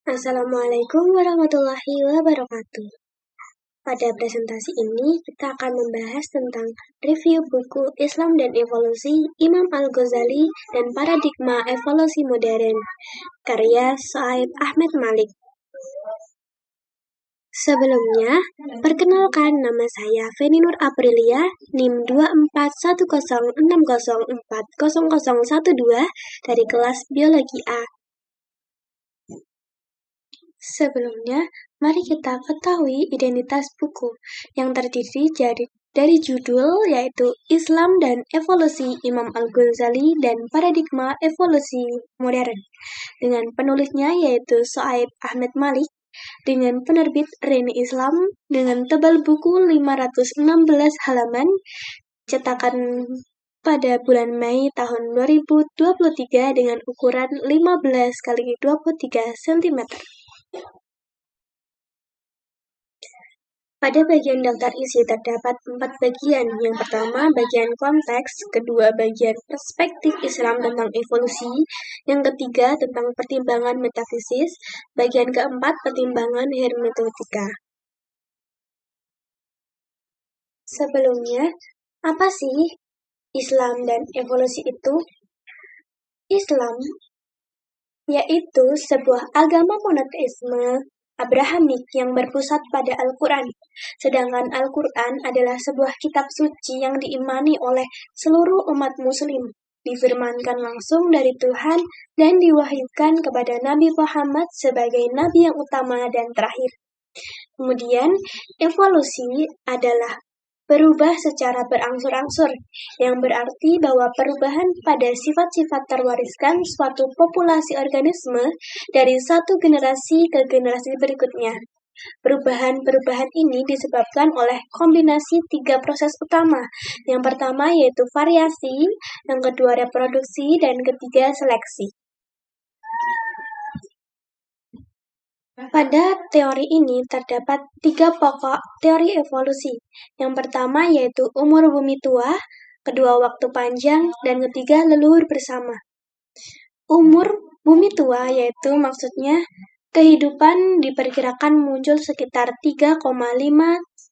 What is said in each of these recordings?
Assalamualaikum warahmatullahi wabarakatuh. Pada presentasi ini, kita akan membahas tentang review buku Islam dan Evolusi Imam Al-Ghazali dan Paradigma Evolusi Modern, karya Sohaib Ahmad Malik. Sebelumnya, perkenalkan nama saya Feni Nur Aprilia, NIM 241060400012 dari kelas Biologi A. Sebelumnya, mari kita ketahui identitas buku yang terdiri dari judul yaitu Islam dan Evolusi Imam Al-Ghazali dan Paradigma Evolusi Modern dengan penulisnya yaitu Sohaib Ahmad Malik dengan penerbit Reni Islam dengan tebal buku 516 halaman cetakan pada bulan Mei tahun 2023 dengan ukuran 15 x 23 cm. Pada bagian daftar isi terdapat 4 bagian. Yang pertama, bagian konteks, kedua, bagian perspektif Islam tentang evolusi, yang ketiga, tentang pertimbangan metafisis, bagian keempat, pertimbangan hermeneutika. Sebelumnya, apa sih Islam dan evolusi itu? Islam yaitu sebuah agama monoteisme Abrahamik yang berpusat pada Al-Quran. Sedangkan Al-Quran adalah sebuah kitab suci yang diimani oleh seluruh umat muslim, difirmankan langsung dari Tuhan dan diwahyukan kepada Nabi Muhammad sebagai nabi yang utama dan terakhir. Kemudian, evolusi adalah berubah secara berangsur-angsur, yang berarti bahwa perubahan pada sifat-sifat terwariskan suatu populasi organisme dari satu generasi ke generasi berikutnya. Perubahan-perubahan ini disebabkan oleh kombinasi 3 proses utama. Yang pertama yaitu variasi, yang kedua reproduksi, dan ketiga seleksi. Pada teori ini terdapat 3 pokok teori evolusi. Yang pertama yaitu umur bumi tua, kedua waktu panjang, dan ketiga leluhur bersama. Umur bumi tua yaitu maksudnya kehidupan diperkirakan muncul sekitar 3,5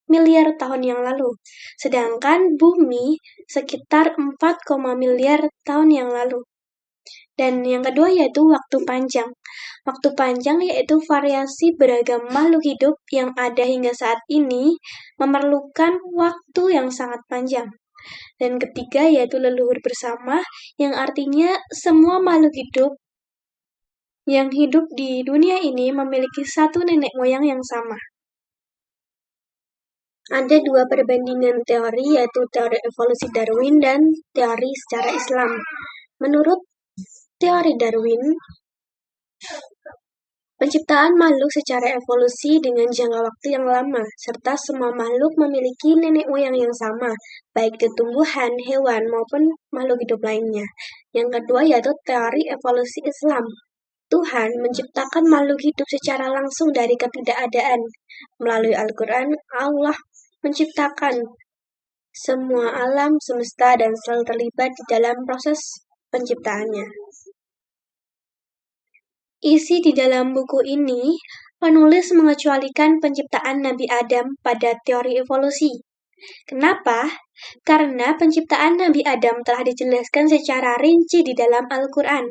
miliar tahun yang lalu, sedangkan bumi sekitar 4, miliar tahun yang lalu. Dan yang kedua yaitu waktu panjang. Waktu panjang yaitu variasi beragam makhluk hidup yang ada hingga saat ini memerlukan waktu yang sangat panjang. Dan ketiga yaitu leluhur bersama yang artinya semua makhluk hidup yang hidup di dunia ini memiliki satu nenek moyang yang sama. Ada 2 perbandingan teori yaitu teori evolusi Darwin dan teori secara Islam. Menurut teori Darwin, penciptaan makhluk secara evolusi dengan jangka waktu yang lama, serta semua makhluk memiliki nenek moyang yang sama, baik itu tumbuhan, hewan, maupun makhluk hidup lainnya. Yang kedua yaitu teori evolusi Islam. Tuhan menciptakan makhluk hidup secara langsung dari ketidakadaan. Melalui Al-Quran, Allah menciptakan semua alam semesta dan selalu terlibat di dalam proses penciptaannya. Isi di dalam buku ini, penulis mengecualikan penciptaan Nabi Adam pada teori evolusi. Kenapa? Karena penciptaan Nabi Adam telah dijelaskan secara rinci di dalam Al-Quran.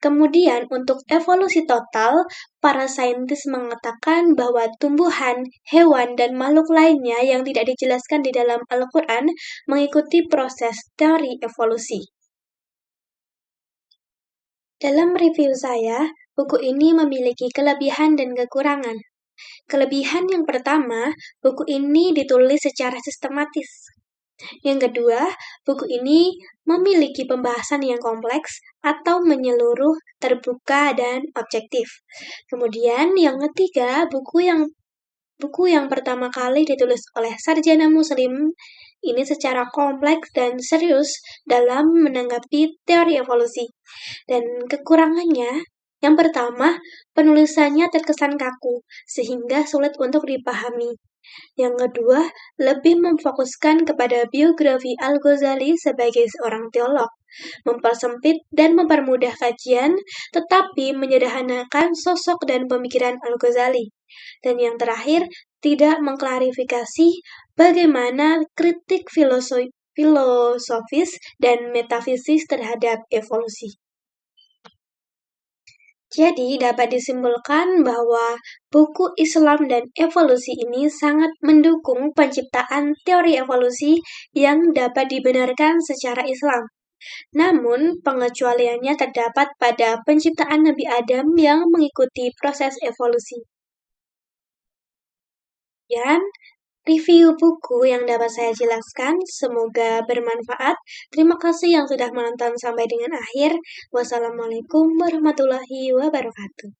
Kemudian untuk evolusi total, para saintis mengatakan bahwa tumbuhan, hewan, dan makhluk lainnya yang tidak dijelaskan di dalam Al-Quran mengikuti proses teori evolusi. Dalam review saya, buku ini memiliki kelebihan dan kekurangan. Kelebihan yang pertama, buku ini ditulis secara sistematis. Yang kedua, buku ini memiliki pembahasan yang kompleks atau menyeluruh, terbuka, dan objektif. Kemudian yang ketiga, buku yang pertama kali ditulis oleh sarjana muslim ini secara kompleks dan serius dalam menanggapi teori evolusi. Dan kekurangannya, yang pertama, penulisannya terkesan kaku, sehingga sulit untuk dipahami. Yang kedua, lebih memfokuskan kepada biografi Al-Ghazali sebagai seorang teolog, mempersempit dan mempermudah kajian, tetapi menyederhanakan sosok dan pemikiran Al-Ghazali. Dan yang terakhir, tidak mengklarifikasi bagaimana kritik filosofis dan metafisik terhadap evolusi. Jadi dapat disimpulkan bahwa buku Islam dan Evolusi ini sangat mendukung penciptaan teori evolusi yang dapat dibenarkan secara Islam. Namun, pengecualiannya terdapat pada penciptaan Nabi Adam yang mengikuti proses evolusi. Dan review buku yang dapat saya jelaskan, semoga bermanfaat. Terima kasih yang sudah menonton sampai dengan akhir. Wassalamualaikum warahmatullahi wabarakatuh.